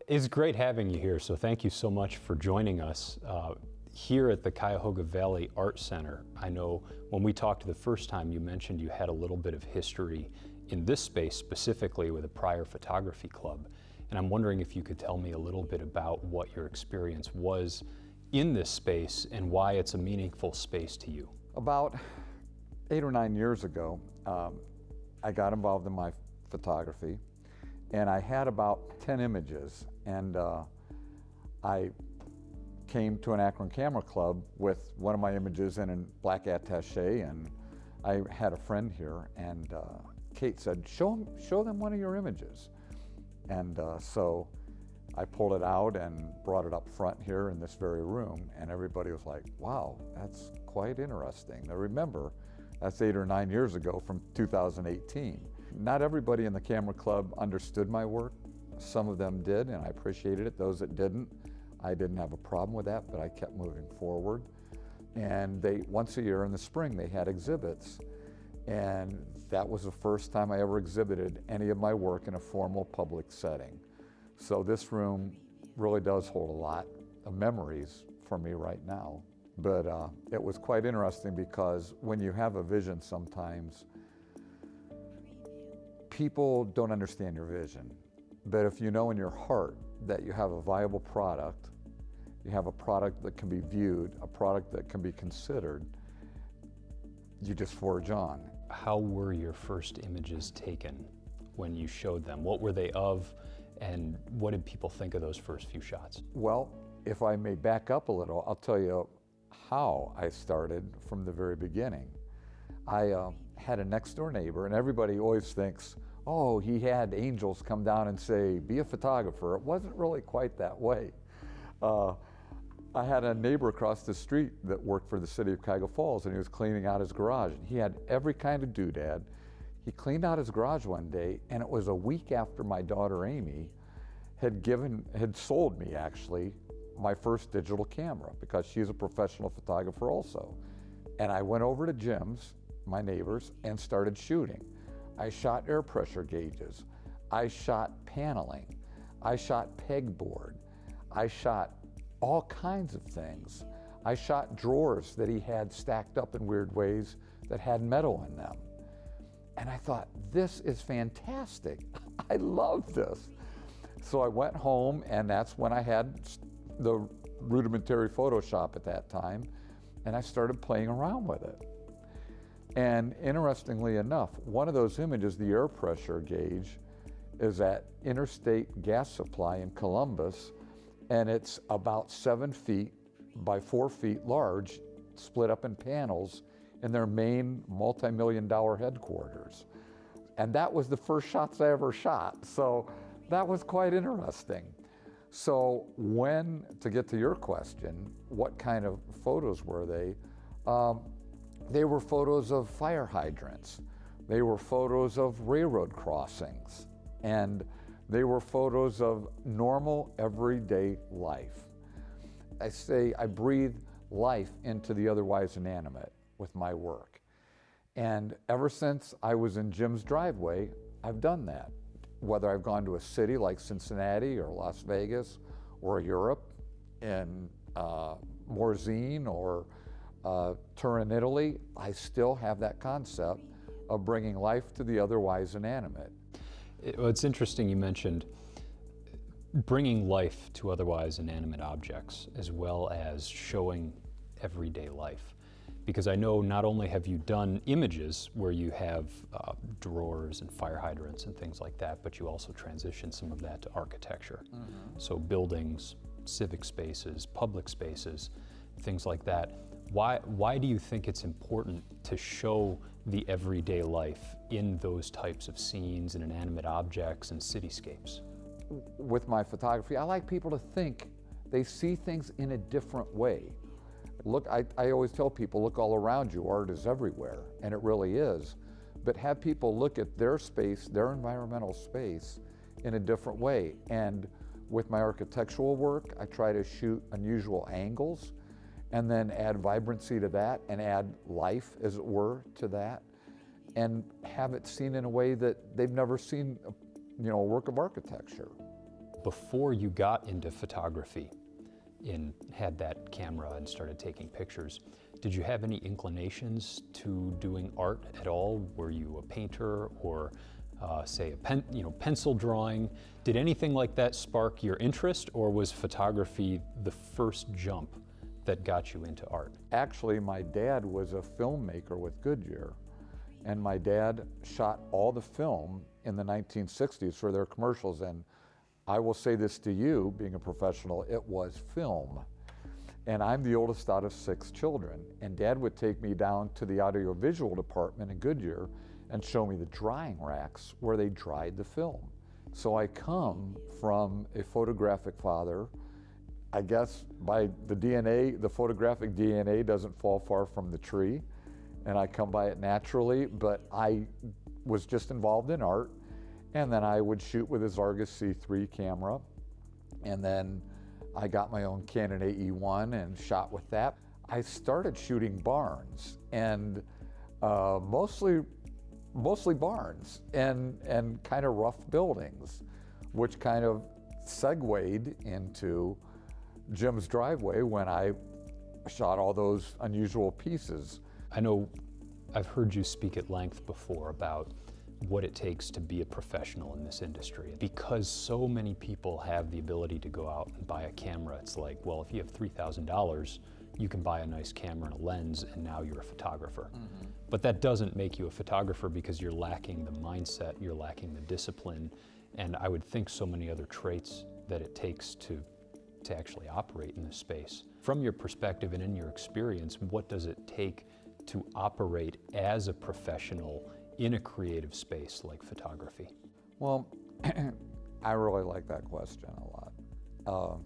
It's great having you here, so thank you so much for joining us here at the Cuyahoga Valley Art Center. I know when we talked the first time, you mentioned you had a little bit of history in this space, specifically with a prior photography club. And I'm wondering if you could tell me a little bit about what your experience was in this space and why it's a meaningful space to you. About 8 or 9 years ago, I got involved in my photography, and I had about 10 images, and I came to an Akron Camera Club with one of my images in a black attaché, and I had a friend here, and Kate said, show them one of your images. And so I pulled it out and brought it up front here in this very room, and everybody was like, wow, that's quite interesting. Now remember, that's 8 or 9 years ago from 2018. Not everybody in the camera club understood my work. Some of them did, and I appreciated it. Those that didn't, I didn't have a problem with that, but I kept moving forward. And once a year in the spring, they had exhibits. And that was the first time I ever exhibited any of my work in a formal public setting. So this room really does hold a lot of memories for me right now. But it was quite interesting because when you have a vision sometimes, people don't understand your vision. But if you know in your heart that you have a viable product, you have a product that can be viewed, a product that can be considered, you just forge on. How were your first images taken when you showed them? What were they of, and what did people think of those first few shots? Well, if I may back up a little, I'll tell you how I started from the very beginning. I had a next door neighbor, and everybody always thinks, oh, he had angels come down and say, be a photographer. It wasn't really quite that way. I had a neighbor across the street that worked for the city of Cuyahoga Falls, and he was cleaning out his garage, and he had every kind of doodad. He cleaned out his garage one day, and it was a week after my daughter Amy had sold me actually my first digital camera, because she's a professional photographer also. And I went over to Jim's, my neighbor's, and started shooting. I shot air pressure gauges. I shot paneling. I shot pegboard. I shot all kinds of things. I shot drawers that he had stacked up in weird ways that had metal in them. And I thought, this is fantastic. I love this. So I went home, and that's when I had the rudimentary Photoshop at that time, and I started playing around with it. And interestingly enough, one of those images, the air pressure gauge, is at Interstate Gas Supply in Columbus, and it's about 7 feet by 4 feet large, split up in panels in their main multi-million-dollar headquarters. And that was the first shots I ever shot, so that was quite interesting. So to get to your question, what kind of photos were they? They were photos of fire hydrants. They were photos of railroad crossings. And they were photos of normal, everyday life. I say I breathe life into the otherwise inanimate with my work. And ever since I was in Jim's driveway, I've done that. Whether I've gone to a city like Cincinnati or Las Vegas or Europe, in Morzine or Turin, Italy, I still have that concept of bringing life to the otherwise inanimate. It's interesting you mentioned bringing life to otherwise inanimate objects as well as showing everyday life. Because I know not only have you done images where you have drawers and fire hydrants and things like that, but you also transition some of that to architecture. Mm-hmm. So buildings, civic spaces, public spaces, things like that. Why do you think it's important to show the everyday life in those types of scenes and inanimate objects and cityscapes? With my photography, I like people to think they see things in a different way. Look, I always tell people, look all around you, art is everywhere, and it really is. But have people look at their space, their environmental space, in a different way. And with my architectural work, I try to shoot unusual angles and then add vibrancy to that and add life, as it were, to that, and have it seen in a way that they've never seen, a work of architecture. before you got into photography and had that camera and started taking pictures, did you have any inclinations to doing art at all? Were you a painter or say a pencil drawing? Did anything like that spark your interest, or was photography the first jump that got you into art? Actually, my dad was a filmmaker with Goodyear, and my dad shot all the film in the 1960s for their commercials, and I will say this to you, being a professional, it was film. And I'm the oldest out of 6 children, and Dad would take me down to the audiovisual department in Goodyear and show me the drying racks where they dried the film. So I come from a photographic father. I guess by the DNA, the photographic DNA doesn't fall far from the tree, and I come by it naturally, but I was just involved in art, and then I would shoot with his Argus C3 camera, and then I got my own Canon AE1 and shot with that. I started shooting barns, and mostly barns and kind of rough buildings, which kind of segued into Jim's driveway when I shot all those unusual pieces. I know I've heard you speak at length before about what it takes to be a professional in this industry. Because so many people have the ability to go out and buy a camera, it's like, well, if you have $3,000, you can buy a nice camera and a lens, and now you're a photographer. Mm-hmm. But that doesn't make you a photographer because you're lacking the mindset, you're lacking the discipline, and I would think so many other traits that it takes to actually operate in this space. From your perspective and in your experience, what does it take to operate as a professional in a creative space like photography? Well, I really like that question a lot.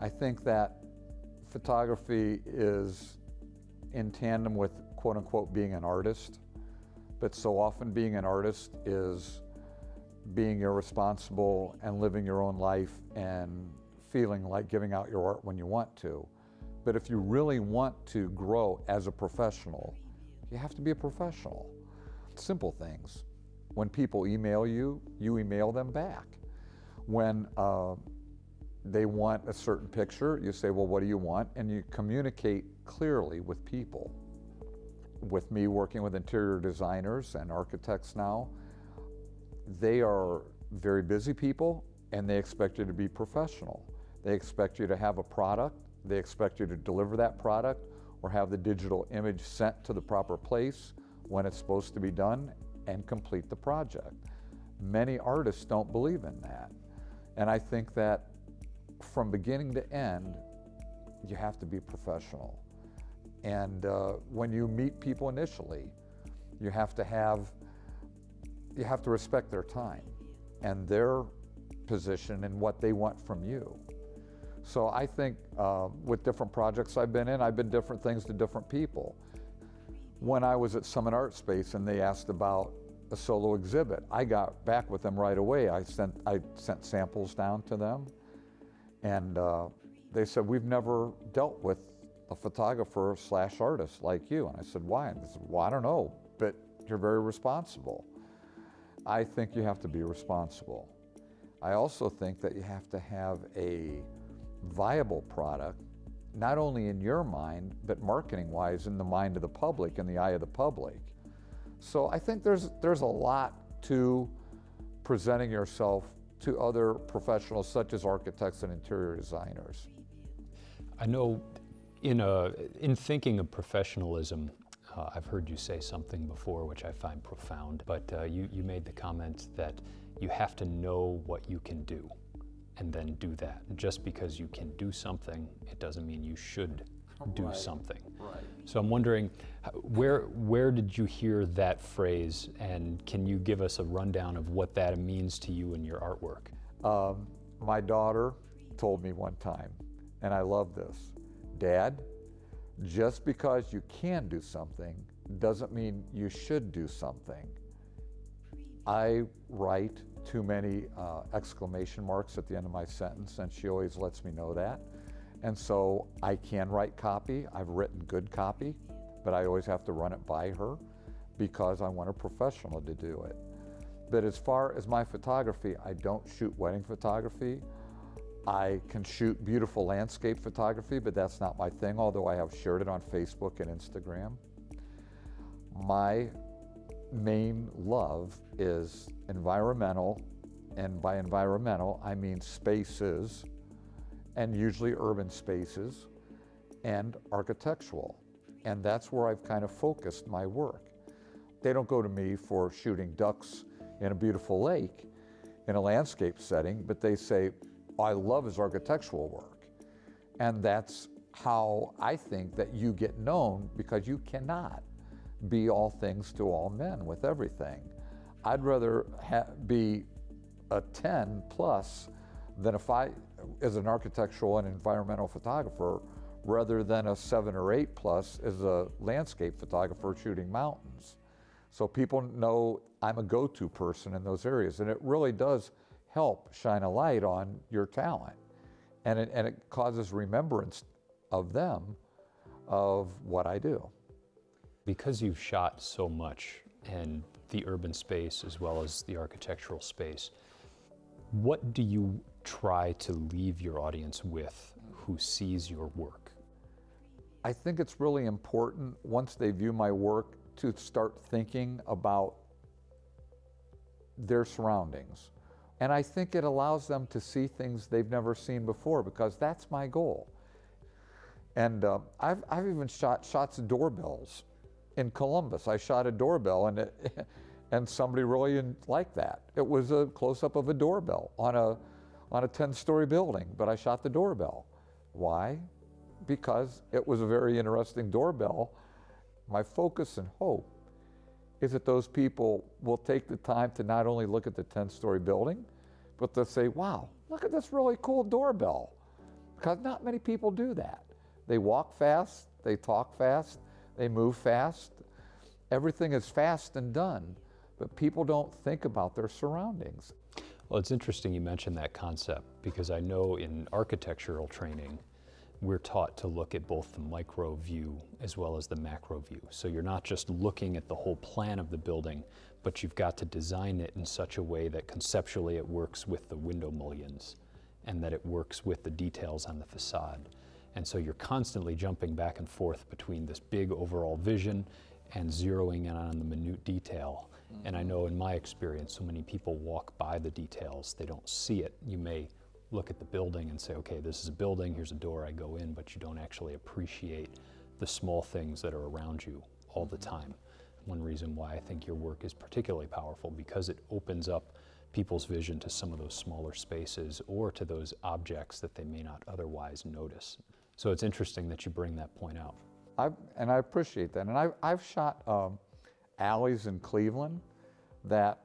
I think that photography is in tandem with quote unquote being an artist, but so often being an artist is being irresponsible and living your own life and feeling like giving out your art when you want to. But if you really want to grow as a professional, you have to be a professional. Simple things. When people email you, you email them back. When they want a certain picture, you say, well, what do you want? And you communicate clearly with people. With me working with interior designers and architects now, they are very busy people, and they expect you to be professional. They expect you to have a product. They expect you to deliver that product or have the digital image sent to the proper place when it's supposed to be done and complete the project. Many artists don't believe in that. And I think that from beginning to end, you have to be professional. And when you meet people initially, you have to respect their time and their position and what they want from you. So I think with different projects I've been in, I've been different things to different people. When I was at Summit Art Space and they asked about a solo exhibit, I got back with them right away. I sent samples down to them, and they said, we've never dealt with a photographer / artist like you. And I said, why? And they said, well, I don't know, but you're very responsible. I think you have to be responsible. I also think that you have to have a viable product, not only in your mind, but marketing-wise in the mind of the public, in the eye of the public. So I think there's a lot to presenting yourself to other professionals such as architects and interior designers. I know in thinking of professionalism, I've heard you say something before which I find profound, but you made the comment that you have to know what you can do and then do that. Just because you can do something, it doesn't mean you should do something. Right. So I'm wondering, where did you hear that phrase, and can you give us a rundown of what that means to you in your artwork? My daughter told me one time, and I love this, Dad, just because you can do something doesn't mean you should do something. I write too many exclamation marks at the end of my sentence, and she always lets me know that. And so I can write copy. I've written good copy, but I always have to run it by her because I want a professional to do it. But as far as my photography, I don't shoot wedding photography. I can shoot beautiful landscape photography, but that's not my thing, although I have shared it on Facebook and Instagram. My main love is environmental, and by environmental, I mean spaces, and usually urban spaces, and architectural. And that's where I've kind of focused my work. They don't go to me for shooting ducks in a beautiful lake in a landscape setting, but they say, oh, I love his architectural work. And that's how I think that you get known, because you cannot be all things to all men with everything. I'd rather be a 10 plus than if I, as an architectural and environmental photographer, rather than a 7 or 8 plus as a landscape photographer shooting mountains. So people know I'm a go-to person in those areas, and it really does help shine a light on your talent. And it causes remembrance of them, of what I do. Because you've shot so much, and the urban space as well as the architectural space, what do you try to leave your audience with who sees your work? I think it's really important, once they view my work, to start thinking about their surroundings. And I think it allows them to see things they've never seen before, because that's my goal. And I've even shot shots of doorbells. In Columbus, I shot a doorbell, and somebody really didn't like that. It was a close-up of a doorbell on a 10-story building, but I shot the doorbell. Why? Because it was a very interesting doorbell. My focus and hope is that those people will take the time to not only look at the 10-story building, but they'll say, wow, look at this really cool doorbell. Because not many people do that. They walk fast, they talk fast, they move fast. Everything is fast and done, but people don't think about their surroundings. Well, it's interesting you mentioned that concept, because I know in architectural training, we're taught to look at both the micro view as well as the macro view. So you're not just looking at the whole plan of the building, but you've got to design it in such a way that conceptually it works with the window mullions and that it works with the details on the facade. And so you're constantly jumping back and forth between this big overall vision and zeroing in on the minute detail. And I know in my experience, so many people walk by the details, they don't see it. You may look at the building and say, okay, this is a building, here's a door, I go in, but you don't actually appreciate the small things that are around you all the time. One reason why I think your work is particularly powerful, because it opens up people's vision to some of those smaller spaces or to those objects that they may not otherwise notice. So it's interesting that you bring that point out. And I appreciate that. And I've shot alleys in Cleveland that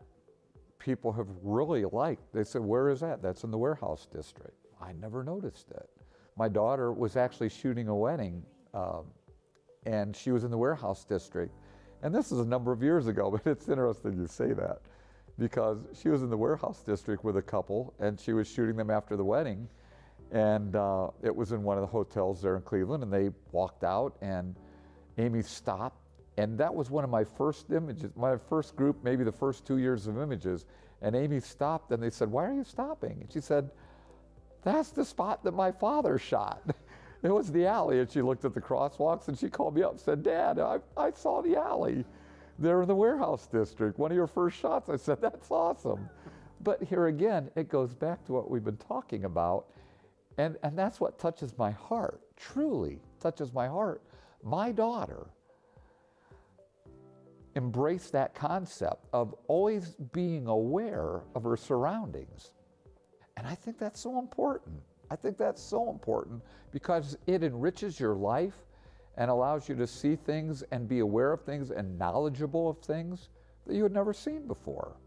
people have really liked. They said, where is that? That's in the warehouse district. I never noticed it. My daughter was actually shooting a wedding, and she was in the warehouse district. And this is a number of years ago, but it's interesting you say that, because she was in the warehouse district with a couple, and she was shooting them after the wedding. And it was in one of the hotels there in Cleveland, and they walked out, and Amy stopped. And that was one of my first images, my first group, maybe the first 2 years of images. And Amy stopped, and they said, why are you stopping? And she said, that's the spot that my father shot. It was the alley. And she looked at the crosswalks, and she called me up and said, Dad, I saw the alley there in the warehouse district, one of your first shots. I said, that's awesome. But here again, it goes back to what we've been talking about. And that's what touches my heart, truly touches my heart. My daughter embraced that concept of always being aware of her surroundings. And I think that's so important. I think that's so important because it enriches your life and allows you to see things and be aware of things and knowledgeable of things that you had never seen before.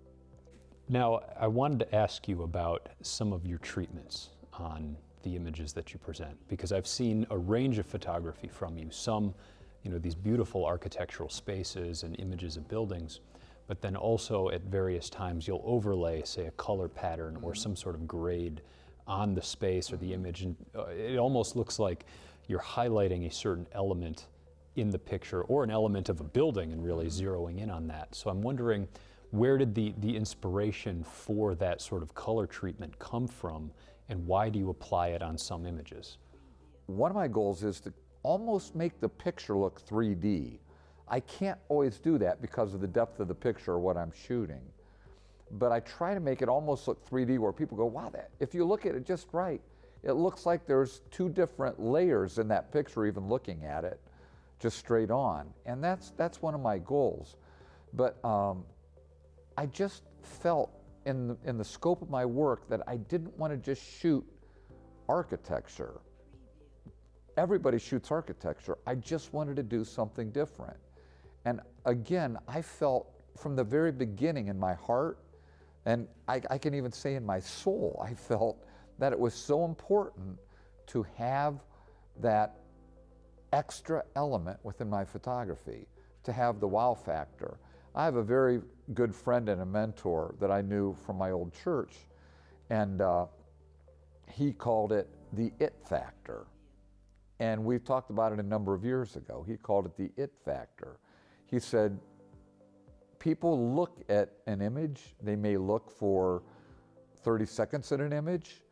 Now, I wanted to ask you about some of your treatments on the images that you present, because I've seen a range of photography from you, some, these beautiful architectural spaces and images of buildings, but then also at various times you'll overlay, say, a color pattern or some sort of grade on the space or the image, and it almost looks like you're highlighting a certain element in the picture or an element of a building and really zeroing in on that. So I'm wondering, Where did the inspiration for that sort of color treatment come from, and why do you apply it on some images? One of my goals is to almost make the picture look 3D. I can't always do that because of the depth of the picture or what I'm shooting. But I try to make it almost look 3D where people go, wow, if you look at it just right, it looks like there's two different layers in that picture even looking at it, just straight on. And that's one of my goals. But I just felt in the scope of my work that I didn't want to just shoot architecture. Everybody shoots architecture. I just wanted to do something different. And again, I felt from the very beginning in my heart, and I can even say in my soul, I felt that it was so important to have that extra element within my photography, to have the wow factor. I have a very good friend and a mentor that I knew from my old church, and he called it the it factor. And we've talked about it a number of years ago. He called it the it factor. He said, people look at an image, they may look for 30 seconds at an image,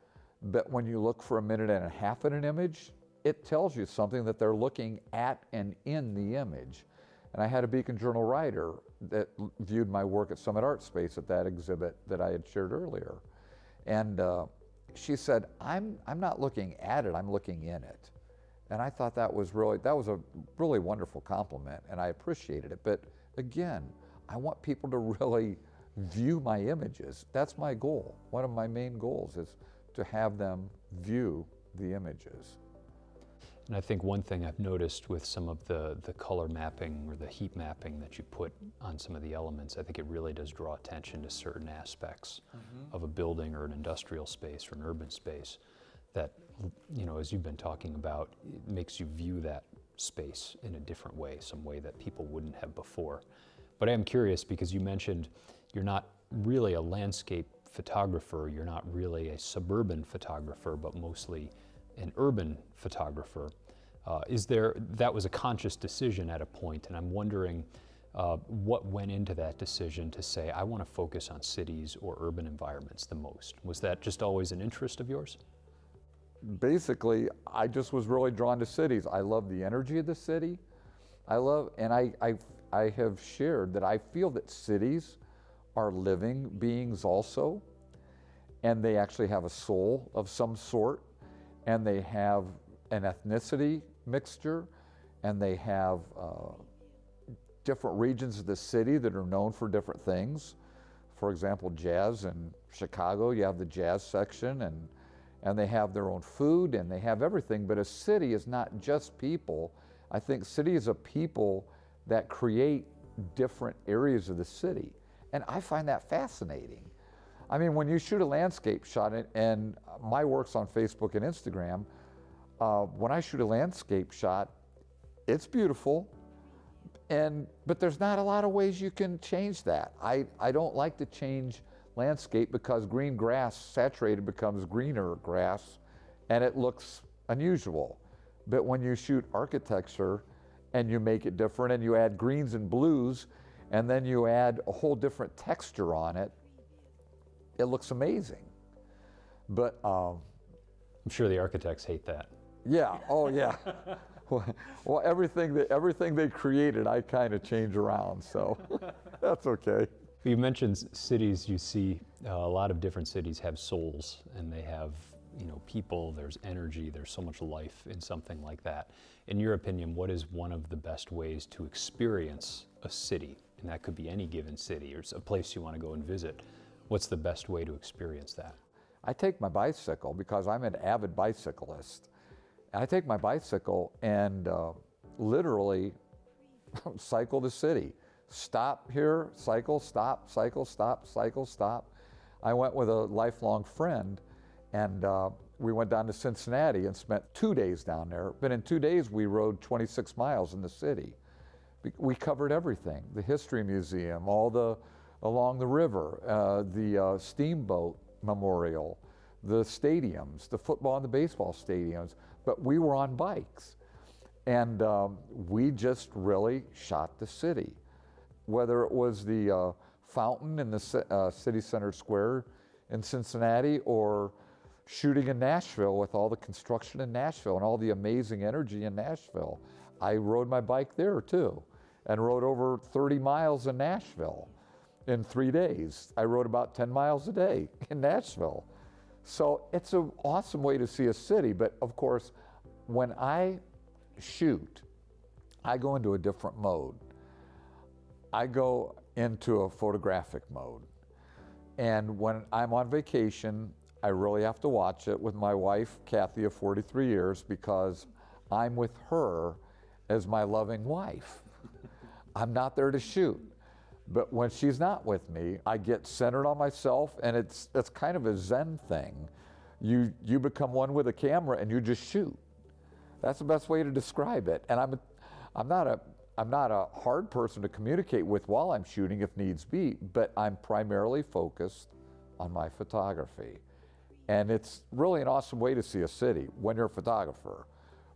but when you look for a minute and a half at an image, it tells you something that they're looking at and in the image. And I had a Beacon Journal writer that viewed my work at Summit Art Space at that exhibit that I had shared earlier. And she said, I'm not looking at it, I'm looking in it. And I thought that was a really wonderful compliment, and I appreciated it. But again, I want people to really view my images. That's my goal. One of my main goals is to have them view the images. And I think one thing I've noticed with some of the color mapping or the heat mapping that you put on some of the elements, I think it really does draw attention to certain aspects of a building or an industrial space or an urban space that, you know, as you've been talking about, it makes you view that space in a different way, some way that people wouldn't have before. But I am curious because you mentioned you're not really a landscape photographer, you're not really a suburban photographer, but mostly an urban photographer. That was a conscious decision at a point, and I'm wondering what went into that decision to say, I want to focus on cities or urban environments the most. Was that just always an interest of yours? Basically, I just was really drawn to cities. I love the energy of the city. I have shared that I feel that cities are living beings also, and they actually have a soul of some sort, and they have an ethnicity mixture, and they have different regions of the city that are known for different things. For example, jazz in Chicago, you have the jazz section, and they have their own food, and they have everything. But a city is not just people. I think cities are people that create different areas of the city. And I find that fascinating. I mean, when you shoot a landscape shot, and my work's on Facebook and Instagram, when I shoot a landscape shot, it's beautiful, but there's not a lot of ways you can change that. I don't like to change landscape because green grass saturated becomes greener grass, and it looks unusual. But when you shoot architecture and you make it different and you add greens and blues, and then you add a whole different texture on it, it looks amazing. But I'm sure the architects hate that. Yeah, oh yeah. Well, everything they created, I kind of change around, so that's okay. You mentioned cities. You see a lot of different cities have souls, and they have, you know, people, there's energy, there's so much life in something like that. In your opinion, what is one of the best ways to experience a city? And that could be any given city or a place you want to go and visit. What's the best way to experience that? I take my bicycle because I'm an avid bicyclist. I take my bicycle and literally cycle the city. Stop here, cycle, stop, cycle, stop, cycle, stop. I went with a lifelong friend, and we went down to Cincinnati and spent 2 days down there. But in 2 days, we rode 26 miles in the city. We covered everything: the History Museum, along the river, the steamboat memorial, the stadiums, the football and the baseball stadiums. But we were on bikes, and we just really shot the city. Whether it was the fountain in the City Center Square in Cincinnati, or shooting in Nashville with all the construction in Nashville and all the amazing energy in Nashville. I rode my bike there too, and rode over 30 miles in Nashville in 3 days. I rode about 10 miles a day in Nashville. So it's an awesome way to see a city, but of course, when I shoot, I go into a different mode. I go into a photographic mode. And when I'm on vacation, I really have to watch it with my wife, Kathy, of 43 years, because I'm with her as my loving wife. I'm not there to shoot. But when she's not with me, I get centered on myself, and it's kind of a Zen thing. You become one with a camera and you just shoot. That's the best way to describe it. And I'm not a hard person to communicate with while I'm shooting if needs be, but I'm primarily focused on my photography. And it's really an awesome way to see a city when you're a photographer.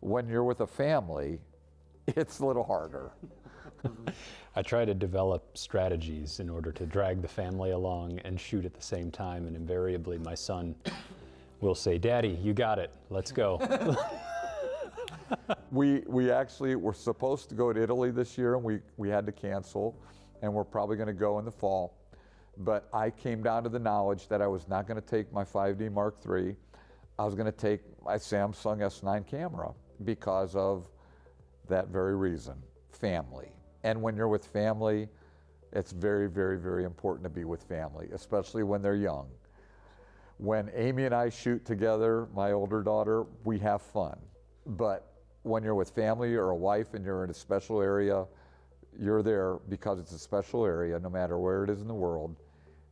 When you're with a family, it's a little harder. I try to develop strategies in order to drag the family along and shoot at the same time, and invariably my son will say, "Daddy, you got it, let's go." We actually were supposed to go to Italy this year, and we had to cancel, and we're probably going to go in the fall. But I came down to the knowledge that I was not going to take my 5D Mark III. I was going to take my Samsung S9 camera because of that very reason, family. And when you're with family, it's very, very, very important to be with family, especially when they're young. When Amy and I shoot together, my older daughter, we have fun. But when you're with family or a wife and you're in a special area, you're there because it's a special area, no matter where it is in the world,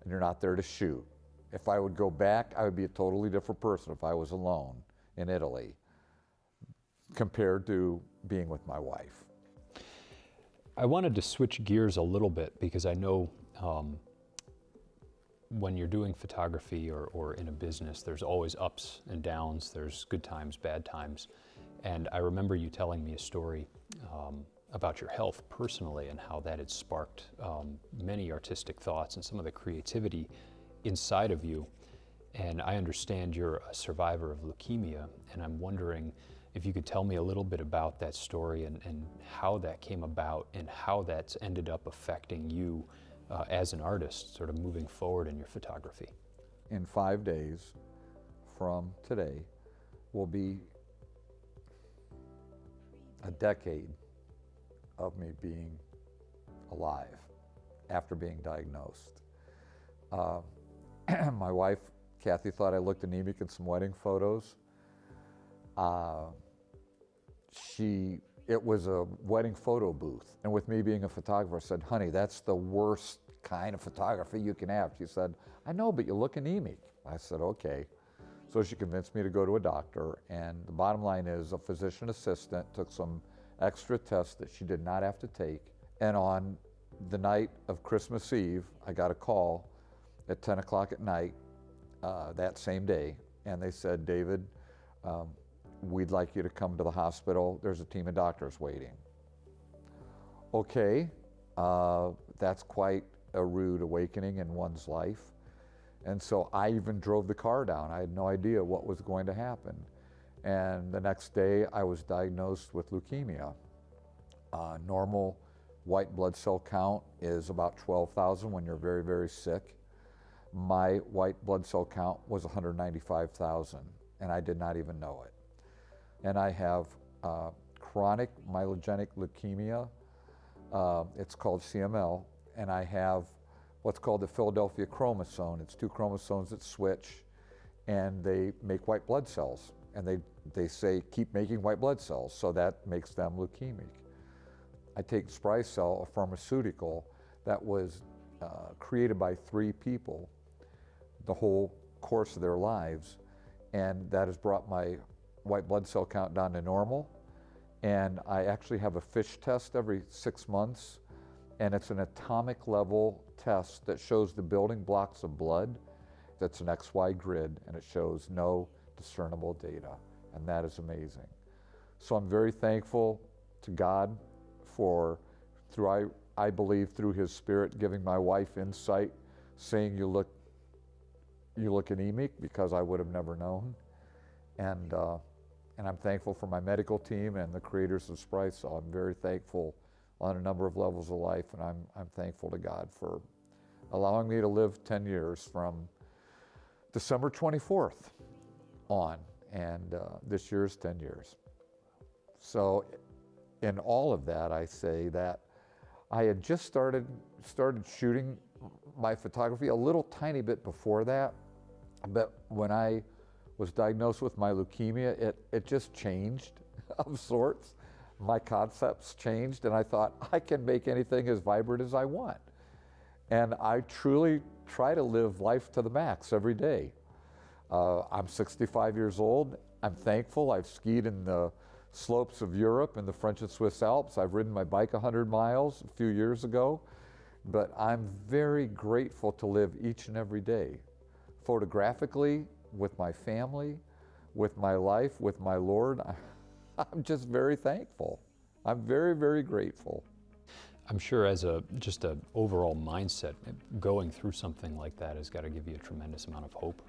and you're not there to shoot. If I would go back, I would be a totally different person if I was alone in Italy compared to being with my wife. I wanted to switch gears a little bit because I know when you're doing photography or in a business, there's always ups and downs, there's good times, bad times. And I remember you telling me a story about your health personally and how that had sparked many artistic thoughts and some of the creativity inside of you. And I understand you're a survivor of leukemia, and I'm wondering if you could tell me a little bit about that story and how that came about and how that's ended up affecting you as an artist, sort of moving forward in your photography. In 5 days from today will be a decade of me being alive after being diagnosed. My wife, Kathy, thought I looked anemic in some wedding photos. It was a wedding photo booth, and with me being a photographer, I said, "Honey, that's the worst kind of photography you can have." She said, "I know, but you look anemic." I said, "Okay." So she convinced me to go to a doctor, and the bottom line is a physician assistant took some extra tests that she did not have to take, and on the night of Christmas Eve, I got a call at 10 o'clock at night that same day, and they said, "David, we'd like you to come to the hospital. There's a team of doctors waiting." Okay, that's quite a rude awakening in one's life. And so I even drove the car down. I had no idea what was going to happen. And the next day I was diagnosed with leukemia. Normal white blood cell count is about 12,000 when you're very, very sick. My white blood cell count was 195,000, and I did not even know it. And I have chronic myelogenic leukemia. It's called CML, and I have what's called the Philadelphia chromosome. It's 2 chromosomes that switch, and they make white blood cells. And they say, keep making white blood cells, so that makes them leukemic. I take Sprycel, a pharmaceutical that was created by 3 people the whole course of their lives, and that has brought my white blood cell count down to normal. And I actually have a FISH test every 6 months, and it's an atomic level test that shows the building blocks of blood. That's an XY grid, and it shows no discernible data, and that is amazing. So I'm very thankful to God for, through I believe through His Spirit giving my wife insight, saying you look anemic, because I would have never known. And I'm thankful for my medical team and the creators of Sprite. So I'm very thankful on a number of levels of life, and I'm thankful to God for allowing me to live 10 years from December 24th on, and this year's 10 years. So in all of that, I say that I had just started shooting my photography a little tiny bit before that, but when I was diagnosed with my leukemia, it just changed of sorts. My concepts changed, and I thought, I can make anything as vibrant as I want. And I truly try to live life to the max every day. I'm 65 years old. I'm thankful. I've skied in the slopes of Europe and the French and Swiss Alps. I've ridden my bike 100 miles a few years ago. But I'm very grateful to live each and every day, photographically, with my family, with my life, with my Lord. I'm just very thankful. I'm very, very grateful. I'm sure as just an overall mindset, going through something like that has got to give you a tremendous amount of hope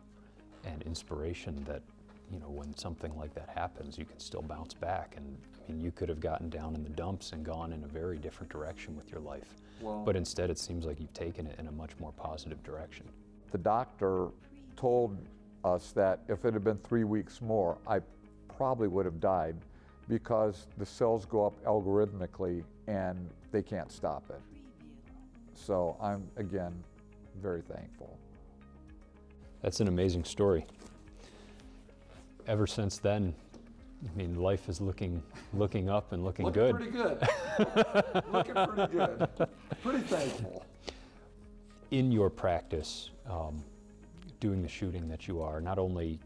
and inspiration that, you know, when something like that happens, you can still bounce back. And I mean, you could have gotten down in the dumps and gone in a very different direction with your life. Well, but instead, it seems like you've taken it in a much more positive direction. The doctor told us that if it had been 3 weeks more, I probably would have died, because the cells go up algorithmically and they can't stop it. So I'm, again, very thankful. That's an amazing story. Ever since then, I mean, life is looking up and looking good. Pretty good. Looking pretty good. Pretty thankful. In your practice, doing the shooting that you are, not only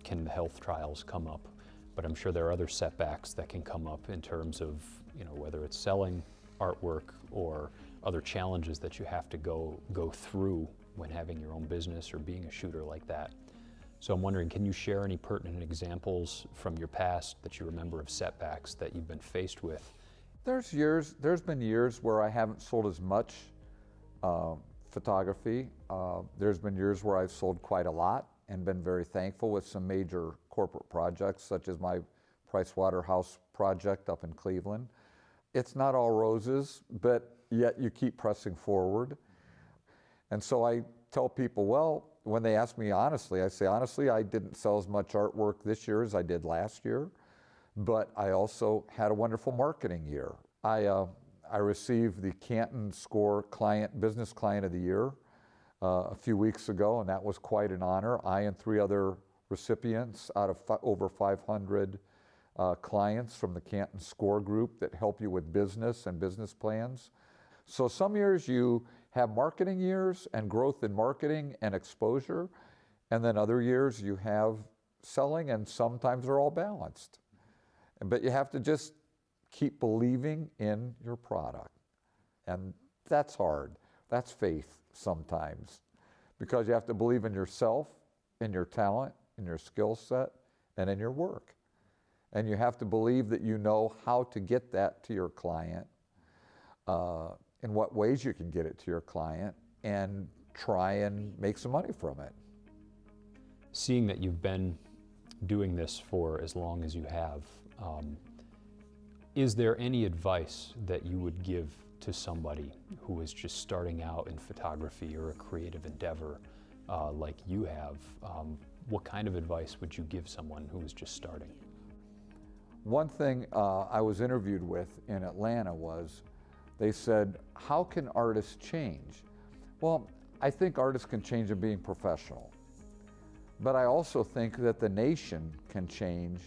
can the health trials come up, but I'm sure there are other setbacks that can come up in terms of, you know, whether it's selling artwork or other challenges that you have to go through when having your own business or being a shooter like that. So I'm wondering, can you share any pertinent examples from your past that you remember of setbacks that you've been faced with? There's been years where I haven't sold as much photography. There's been years where I've sold quite a lot and been very thankful with some major corporate projects, such as my Price Waterhouse project up in Cleveland. It's not all roses, but yet you keep pressing forward. And so I tell people, well, when they ask me honestly, I say, honestly, I didn't sell as much artwork this year as I did last year, but I also had a wonderful marketing year. I received the Canton Score Business Client of the Year a few weeks ago, and that was quite an honor. I and 3 other recipients out of over 500 clients from the Canton Score group that help you with business and business plans. So some years you have marketing years and growth in marketing and exposure, and then other years you have selling, and sometimes they're all balanced. But you have to just keep believing in your product. And that's hard. That's faith sometimes, because you have to believe in yourself, in your talent, in your skill set, and in your work. And you have to believe that you know how to get that to your client, in what ways you can get it to your client, and try and make some money from it. Seeing that you've been doing this for as long as you have, is there any advice that you would give to somebody who is just starting out in photography or a creative endeavor like you have? What kind of advice would you give someone who is just starting? One thing I was interviewed with in Atlanta was, they said, how can artists change? Well, I think artists can change in being professional. But I also think that the nation can change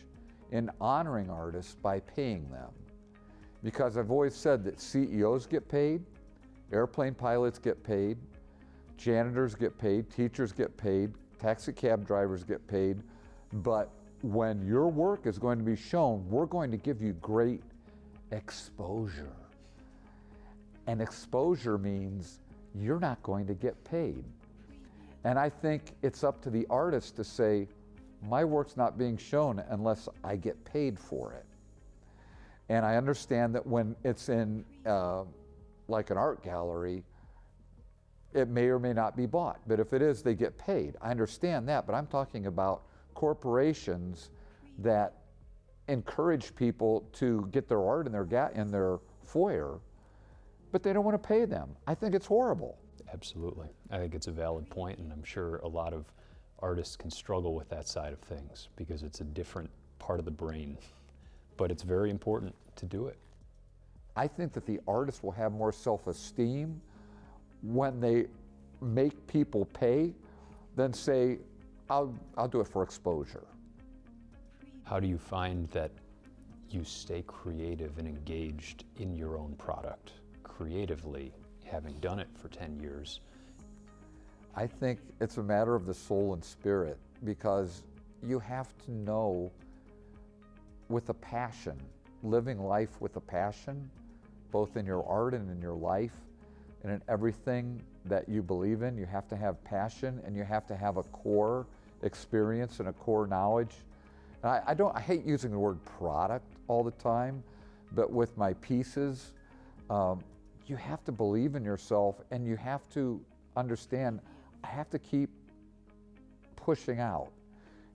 in honoring artists by paying them. Because I've always said that CEOs get paid, airplane pilots get paid, janitors get paid, teachers get paid, taxi cab drivers get paid, but when your work is going to be shown, we're going to give you great exposure. And exposure means you're not going to get paid. And I think it's up to the artist to say, my work's not being shown unless I get paid for it. And I understand that when it's in like an art gallery, it may or may not be bought. But if it is, they get paid. I understand that, but I'm talking about corporations that encourage people to get their art in their foyer, but they don't want to pay them. I think it's horrible. Absolutely. I think it's a valid point, and I'm sure a lot of artists can struggle with that side of things because it's a different part of the brain. But it's very important to do it. I think that the artists will have more self-esteem when they make people pay than say, I'll do it for exposure. How do you find that you stay creative and engaged in your own product creatively, having done it for 10 years? I think it's a matter of the soul and spirit, because you have to know with a passion, living life with a passion, both in your art and in your life and in everything that you believe in. You have to have passion, and you have to have a core experience and a core knowledge. And I hate using the word product all the time, but with my pieces, you have to believe in yourself, and you have to understand, I have to keep pushing out.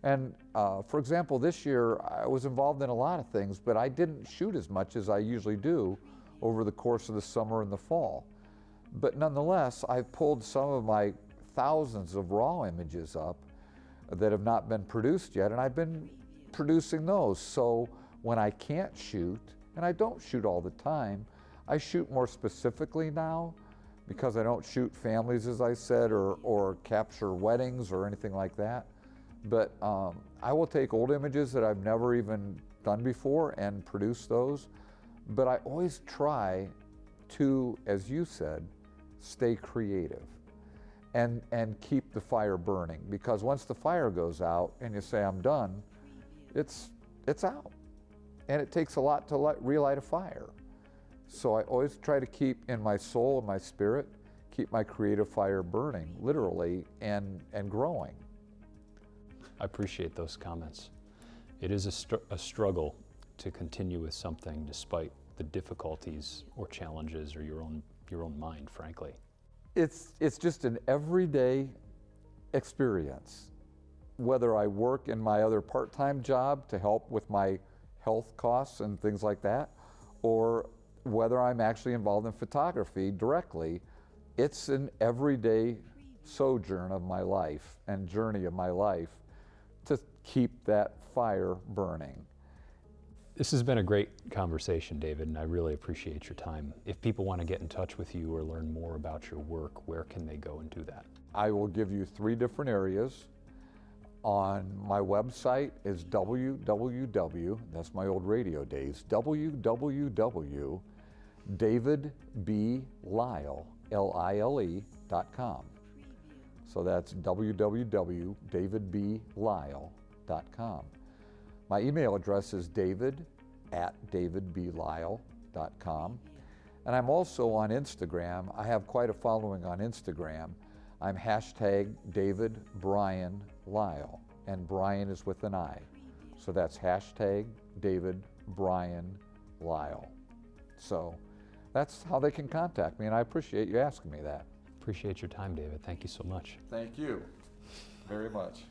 And for example, this year I was involved in a lot of things, but I didn't shoot as much as I usually do over the course of the summer and the fall. But nonetheless, I've pulled some of my thousands of raw images up that have not been produced yet, and I've been producing those. So when I can't shoot, and I don't shoot all the time, I shoot more specifically now, because I don't shoot families, as I said, or capture weddings or anything like that. But I will take old images that I've never even done before and produce those. But I always try to, as you said, stay creative and keep the fire burning. Because once the fire goes out and you say, I'm done, it's out. And it takes a lot to relight a fire. So I always try to keep in my soul and my spirit, keep my creative fire burning, literally, and growing. I appreciate those comments. It is a struggle to continue with something despite the difficulties or challenges or your own mind, frankly. It's just an everyday experience. Whether I work in my other part-time job to help with my health costs and things like that, or whether I'm actually involved in photography directly, it's an everyday sojourn of my life and journey of my life to keep that fire burning. This has been a great conversation, David, and I really appreciate your time. If people want to get in touch with you or learn more about your work, where can they go and do that? I will give you 3 different areas. On my website is www, that's my old radio days, www.davidblile, Lile.com. So that's www.davidblile.com. My email address is david@davidblile.com. And I'm also on Instagram. I have quite a following on Instagram. I'm #DavidBrianLile, and Brian is with an I. So that's #DavidBrianLile. So that's how they can contact me, and I appreciate you asking me that. Appreciate your time, David. Thank you so much. Thank you very much.